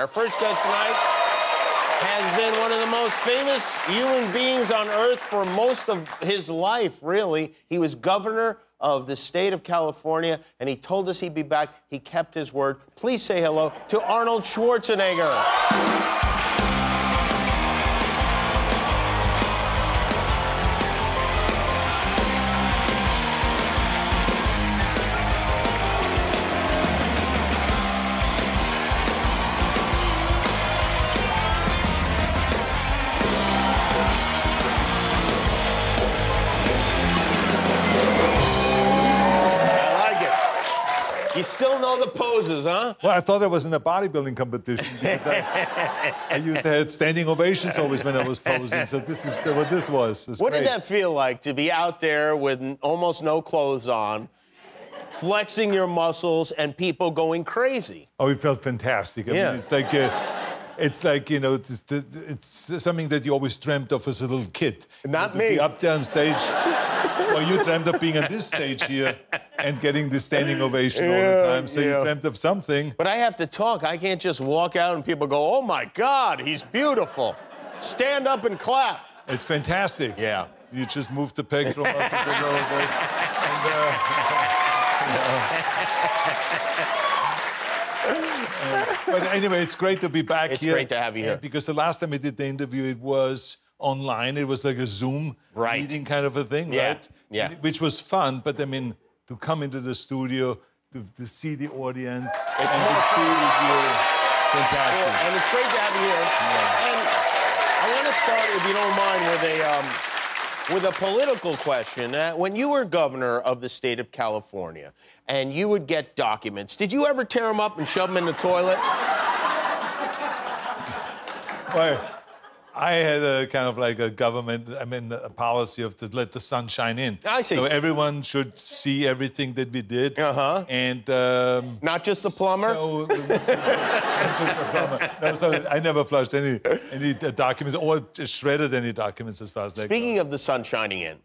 Our first guest tonight has been one of the most famous human beings on earth for most of his life, really. He was governor of the state of California, and he told us he'd be back. He kept his word. Please say hello to Arnold Schwarzenegger. You still know the poses, huh? Well, I thought I was in a bodybuilding competition. I used to have standing ovations always when I was posing, so this is what this was. What did that feel like, to be out there with almost no clothes on, flexing your muscles, and people going crazy? Oh, it felt fantastic. I mean, it's like, you know, it's something that you always dreamt of as a little kid. Not to me. Be up there on stage. Well, you dreamt of being on this stage here and getting the standing ovation all the time, so you dreamt of something. But I have to talk. I can't just walk out and people go, oh, my God, he's beautiful. Stand up and clap. It's fantastic. Yeah. You just move the pectoral muscles a little bit. But anyway, it's great to be back here. It's great to have you here. Because the last time we did the interview, it was online. It was like a Zoom meeting kind of a thing, right? Yeah. Which was fun, but I mean, to come into the studio, to see the audience, it's and to be with you, fantastic. Well, and it's great to have you here. Yeah. And I want to start, if you don't mind, with a political question. When you were governor of the state of California and you would get documents, did you ever tear them up and shove them in the toilet? Well, I had a kind of like a government, a policy of to let the sun shine in. I see. So everyone should see everything that we did. Uh-huh. And... not just the plumber? So, not just the plumber. No, so I never flushed any documents or just shredded any documents as far as that Speaking of the sun shining in,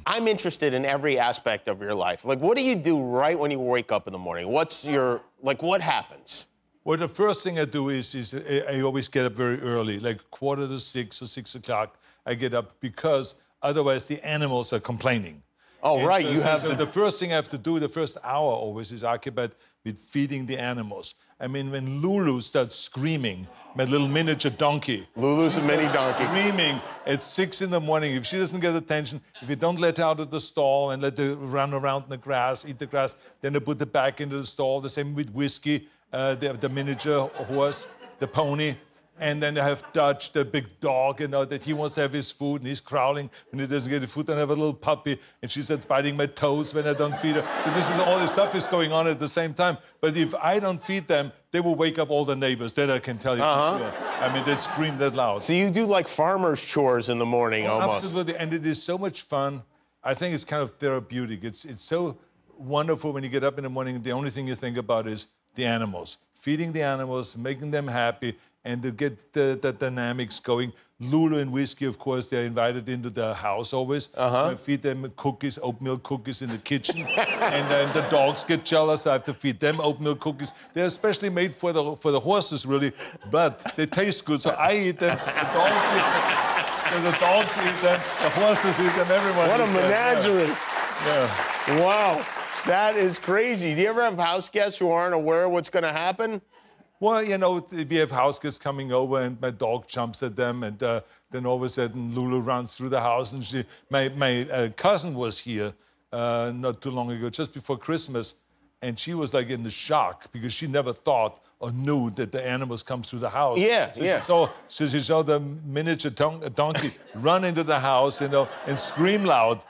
I'm interested in every aspect of your life. Like, what do you do right when you wake up in the morning? What's your, like, what happens? Well, the first thing I do is I always get up very early, like 5:45 or 6 o'clock. I get up because otherwise the animals are complaining. Oh, right. So the first thing I have to do, the first hour always is occupied with feeding the animals. I mean, when Lulu starts screaming, my little miniature donkey. Lulu's a mini donkey. Screaming at 6 in the morning. If she doesn't get attention, if you don't let her out of the stall and let her run around in the grass, eat the grass, then I put her back into the stall. The same with Whiskey. The miniature horse, the pony, and then I have Dutch, the big dog, you know, that he wants to have his food, and he's growling when he doesn't get his food. And I have a little puppy, and she starts biting my toes when I don't feed her. So this is all this stuff is going on at the same time. But if I don't feed them, they will wake up all the neighbors. That I can tell you for sure. I mean, they scream that loud. So you do like farmer's chores in the morning almost. Absolutely, and it is so much fun. I think it's kind of therapeutic. It's so wonderful when you get up in the morning, the only thing you think about is the animals, feeding the animals, making them happy, and to get the dynamics going. Lulu and Whiskey, of course, they're invited into the house always. So I feed them cookies, oatmeal cookies in the kitchen. And then the dogs get jealous. I have to feed them oatmeal cookies. They're especially made for the horses, really, but they taste good, so I eat them. The dogs eat them. The horses eat them. Everyone What a eats them. menagerie. Yeah. Wow. That is crazy. Do you ever have house guests who aren't aware of what's going to happen? Well, you know, we have house guests coming over, and my dog jumps at them, and then all of a sudden Lulu runs through the house, and my cousin was here not too long ago, just before Christmas, and she was like in the shock because she never thought or knew that the animals come through the house. So she saw the miniature donkey run into the house, you know, and scream loud,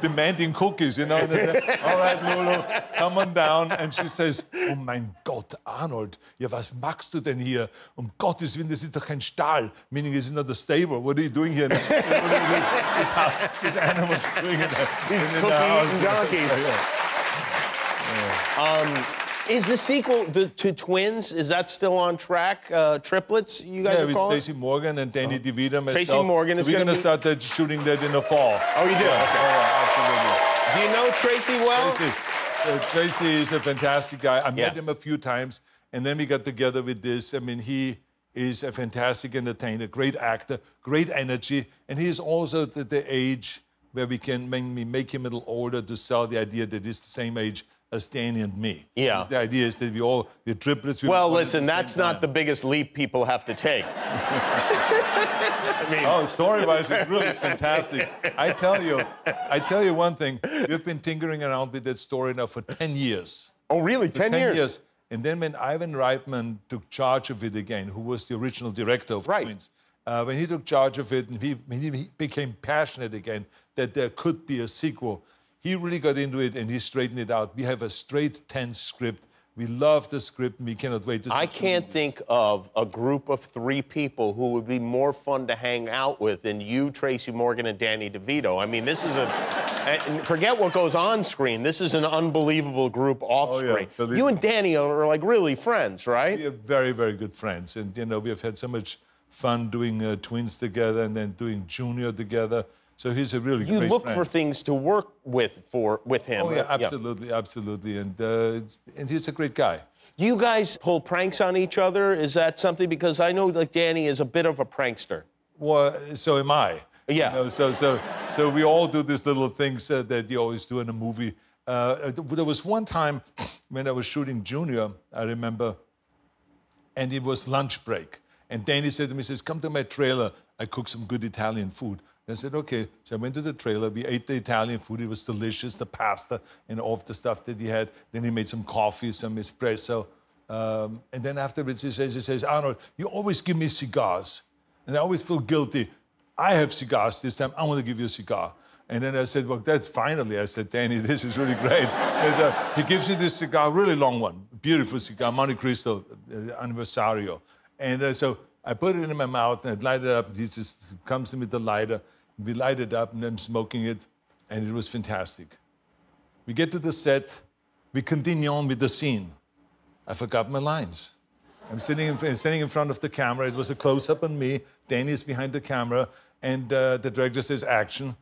demanding cookies, you know. And they say, all right, Lulu, come on down. And she says, oh mein Gott, Arnold, ja, was machst du denn hier? Gottes Willen, das ist doch kein Stall. Meaning, it's not a stable. What are you doing here? This animal's doing it. These cookie-eating donkeys. Is the sequel to Twins, is that still on track? Triplets, you guys are calling? With Tracy Morgan and Danny DeVito, myself. Tracy Morgan is We're going to be... start shooting that in the fall. Oh, you do? Yeah, okay. Do you know Tracy well? Tracy is a fantastic guy. I met him a few times, and then we got together with this. I mean, he He's a fantastic entertainer, great actor, great energy, and he's also at the age where we can make him a little older to sell the idea that he's the same age as Danny and me. Yeah. The idea is that we're triplets. Well, listen, that's not the biggest leap people have to take. I mean... story-wise, it really is fantastic. I tell you one thing. We've been tinkering around with that story now for 10 years. Oh, really? 10 years? And then when Ivan Reitman took charge of it again, who was the original director of Twins, when he took charge of it and when he became passionate again that there could be a sequel, he really got into it and he straightened it out. We have a straight tense script. We love the script and we cannot wait to see it. I can't think of a group of 3 people who would be more fun to hang out with than you, Tracy Morgan, and Danny DeVito. I mean, this is and forget what goes on screen. This is an unbelievable group off screen. Yeah. You and Danny are like really friends, right? We are very, very good friends. And, you know, we have had so much fun doing Twins together and then doing Junior together. So he's a really great friend. You look for things to work with him. Oh, yeah, absolutely, absolutely. And he's a great guy. Do you guys pull pranks on each other? Is that something? Because I know, like, Danny is a bit of a prankster. Well, so am I. Yeah. You know, so we all do these little things that you always do in a movie. There was one time when I was shooting Junior, I remember, and it was lunch break. And Danny said to me, he says, come to my trailer. I cook some good Italian food. I said, okay. So I went to the trailer. We ate the Italian food. It was delicious, the pasta and all of the stuff that he had. Then he made some coffee, some espresso. And then afterwards he says, Arnold, you always give me cigars. And I always feel guilty. I have cigars this time. I want to give you a cigar. And then I said, well, that's finally. I said, Danny, this is really great. He gives me this cigar, really long one, beautiful cigar, Monte Cristo Anniversario. And so I put it in my mouth and I light it up. He just comes in with the lighter. We light it up and I'm smoking it, and it was fantastic. We get to the set, we continue on with the scene. I forgot my lines. I'm standing in front of the camera. It was a close-up on me. Danny is behind the camera, and the director says, action,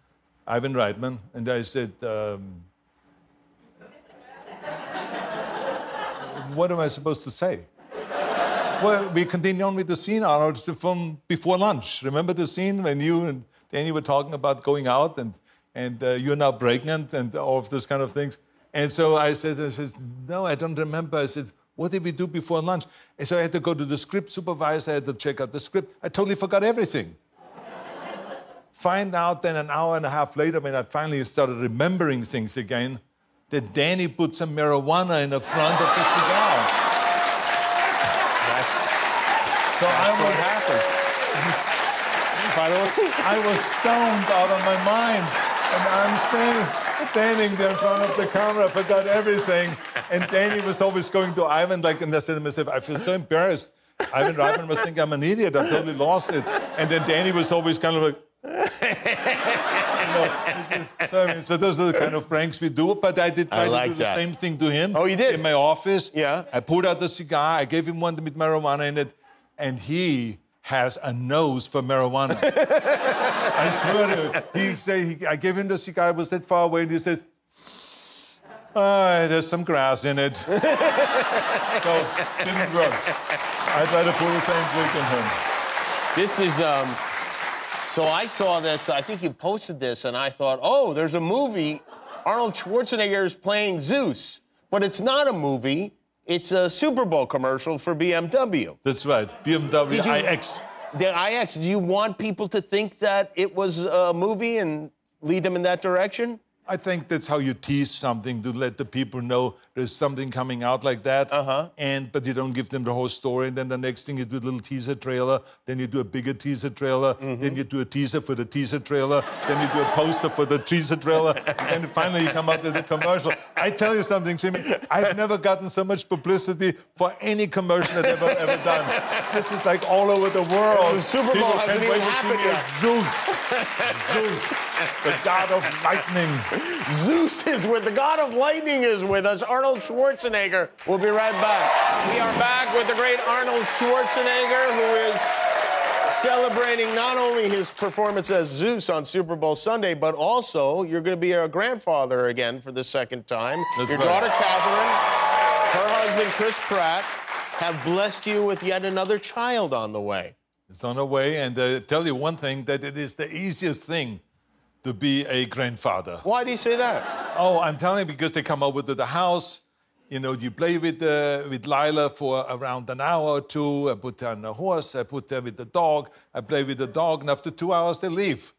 Ivan Reitman. And I said, what am I supposed to say? Well, we continue on with the scene, Arnold, from before lunch. Remember the scene when you and Danny were talking about going out and you're now pregnant and all of those kind of things? And so I said, no, I don't remember. I said, what did we do before lunch? And so I had to go to the script supervisor. I had to check out the script. I totally forgot everything. Find out then an hour and a half later, when I finally started remembering things again, that Danny put some marijuana in the front of the cigar. So that's what happens. I was stoned out of my mind. And I'm standing there in front of the camera, I forgot everything. And Danny was always going to Ivan, and I said to myself, I feel so embarrassed. Ivan Reitman must think I'm an idiot, I totally lost it. And then Danny was always kind of like, so those are the kind of pranks we do. But I did try to do the same thing to him. Oh, you did? In my office. Yeah. I pulled out the cigar, I gave him one with marijuana in it, and he has a nose for marijuana. I swear to you. I gave him the cigar, it was that far away, and he said, there's some grass in it. So, didn't work. I tried to pull the same trick on him. This is, so I saw this, I think you posted this, and I thought, oh, there's a movie. Arnold Schwarzenegger is playing Zeus. But it's not a movie. It's a Super Bowl commercial for BMW. That's right, BMW iX. The iX. Do you want people to think that it was a movie and lead them in that direction? I think that's how you tease something, to let the people know there's something coming out like that. But you don't give them the whole story. And then the next thing, you do a little teaser trailer. Then you do a bigger teaser trailer. Then you do a teaser for the teaser trailer. Then you do a poster for the teaser trailer. And then finally you come up with a commercial. I tell you something, Jimmy. I've never gotten so much publicity for any commercial that I've ever done. This is like all over the world. The Super Bowl hasn't even happened yet. Zeus, the god of lightning. Zeus is with the God of Lightning is with us. Arnold Schwarzenegger. We'll be right back. We are back with the great Arnold Schwarzenegger, who is celebrating not only his performance as Zeus on Super Bowl Sunday, but also you're going to be a grandfather again for the second time. That's Your right. daughter, Katherine, her husband, Chris Pratt, have blessed you with yet another child on the way. It's on the way, and tell you one thing, that it is the easiest thing to be a grandfather. Why do you say that? Oh, I'm telling you, because they come over to the house, you know, you play with Lila for around an hour or two. I put her on the horse, I put her with the dog, I play with the dog, and after 2 hours, they leave.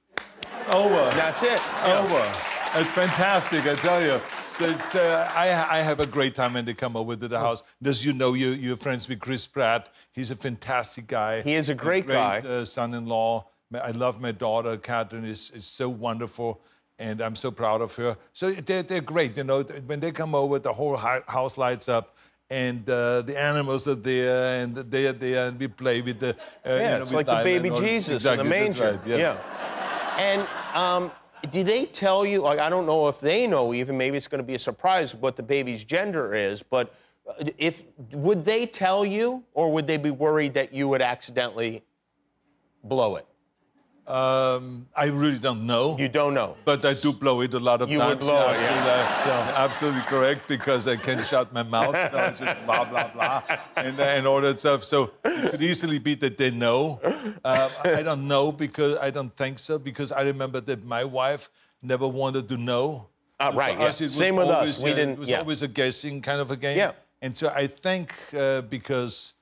Over. That's it. Over. It's fantastic, I tell you. So it's, I have a great time when they come over to the house. As you know, you're friends with Chris Pratt. He's a fantastic guy. He is a great guy. Son-in-law. I love my daughter, Katherine is so wonderful, and I'm so proud of her. So they're great, you know. When they come over, the whole house lights up, and the animals are there, and they're there, and we play with the... it's like the baby Jesus in the manger. Right, yeah. And do they tell you, like, I don't know if they know even, maybe it's going to be a surprise what the baby's gender is, but would they tell you, or would they be worried that you would accidentally blow it? I really don't know. You don't know? But I do blow it a lot of times. You would blow it, yeah. So absolutely correct, because I can't shut my mouth, so I just blah, blah, blah, and all that stuff. So it could easily be that they know. I don't know, because I don't think so, because I remember that my wife never wanted to know. Right, yeah. Same with us. We didn't, It was always a guessing kind of a game. Yeah. And so I think because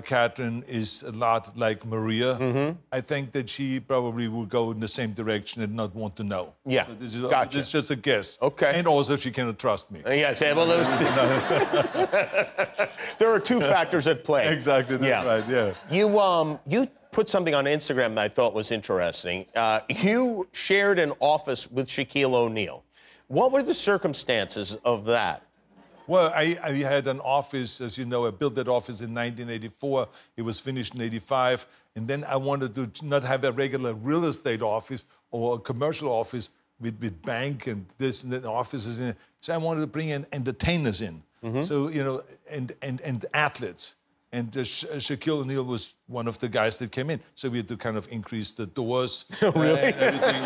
Katherine is a lot like Maria, I think that she probably will go in the same direction and not want to know. Yeah, so this is just a guess. Okay. And also she cannot trust me. Yes, well, those two. There are two factors at play. Exactly, that's right, yeah. You put something on Instagram that I thought was interesting. You shared an office with Shaquille O'Neal. What were the circumstances of that? Well, I had an office, as you know, I built that office in 1984. It was finished in 85. And then I wanted to not have a regular real estate office or a commercial office with bank and this and that offices in it. So I wanted to bring in entertainers in. So, you know, and athletes. And Shaquille O'Neal was one of the guys that came in. So we had to kind of increase the doors really? And everything.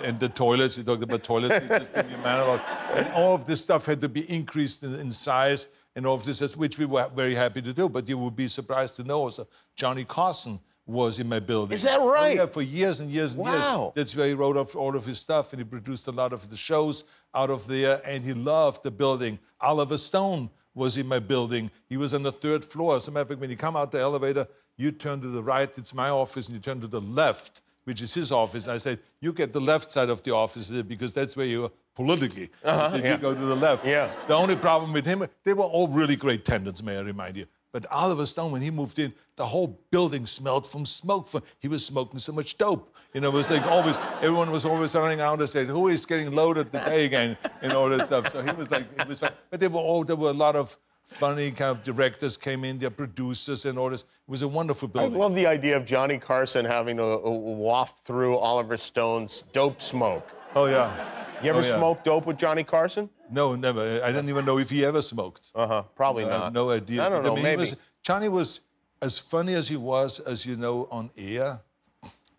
And the toilets, you talked about toilets. And all of this stuff had to be increased in size and all of this, which we were very happy to do. But you would be surprised to know also, Johnny Carson was in my building. Is that right? Oh, yeah, for years and years and years. That's where he wrote off all of his stuff, and he produced a lot of the shows out of there, and he loved the building. Oliver Stone was in my building. He was on the 3rd floor. As a matter of fact, when you come out the elevator, you turn to the right, it's my office, and you turn to the left, which is his office. And I said, you get the left side of the office because that's where you're politically. So you go to the left. Yeah. The only problem with him, they were all really great tenants, may I remind you. But Oliver Stone, when he moved in, the whole building smelled from smoke. He was smoking so much dope. You know, it was like always, everyone was always running out and saying, who is getting loaded today again? And all that stuff. So he was like, it was fun. But there were a lot of funny kind of directors came in, their producers and all this. It was a wonderful building. I love the idea of Johnny Carson having to waft through Oliver Stone's dope smoke. Oh, yeah. You ever smoked dope with Johnny Carson? No, never. I didn't even know if he ever smoked. Probably not. I have no idea. I don't know, maybe. Johnny was as funny as he was, as you know, on air,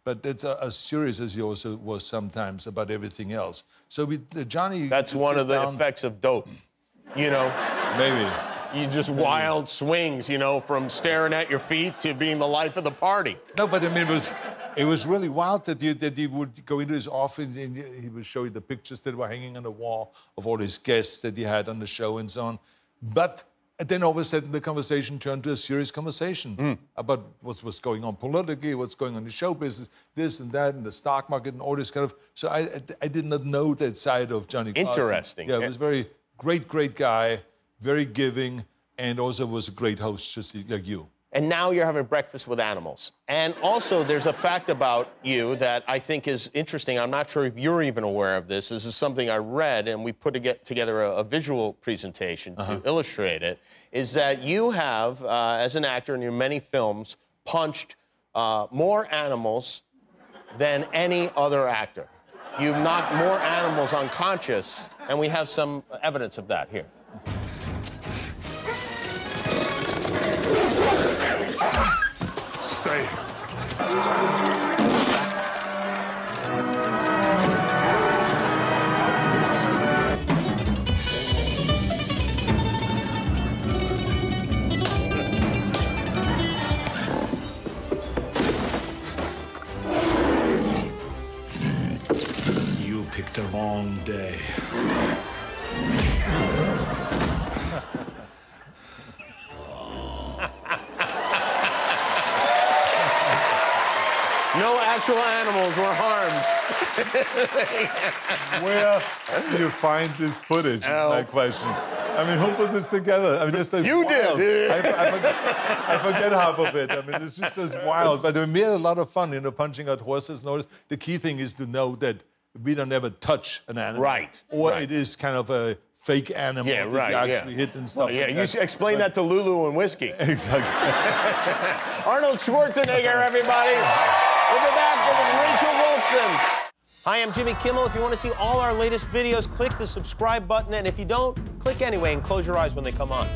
but it's as serious as he also was sometimes about everything else. So Johnny... That's one of the effects of dope, you know? Maybe. You just wild swings, you know, from staring at your feet to being the life of the party. No, but I mean, it was really wild that he would go into his office and he would show you the pictures that were hanging on the wall of all his guests that he had on the show and so on. But then all of a sudden the conversation turned to a serious conversation about what's going on politically, what's going on in the show business, this and that, and the stock market and all this kind of... So I did not know that side of Johnny Carson. Interesting. Yeah, it was very great guy, very giving, and also was a great host, just like you. And now you're having breakfast with animals. And also, there's a fact about you that I think is interesting. I'm not sure if you're even aware of this. This is something I read, and we put together a visual presentation to illustrate it, is that you have, as an actor in your many films, punched more animals than any other actor. You've knocked more animals unconscious, and we have some evidence of that here. Stay. a long day. No actual animals were harmed. Where do you find this footage, is my question. I mean, who put this together? I mean, this is You wild. did. I forget half of it. I mean, it's just wild. But we made a lot of fun, punching out horses. Notice the key thing is to know that we don't ever touch an animal. Right. Or right. it is kind of a fake animal that you actually hit and stuff. Well, yeah, like you should explain that to Lulu and whiskey. Exactly. Arnold Schwarzenegger, everybody. We'll be back with Rachel Wolfson. Hi, I'm Jimmy Kimmel. If you want to see all our latest videos, click the subscribe button. And if you don't, click anyway and close your eyes when they come on.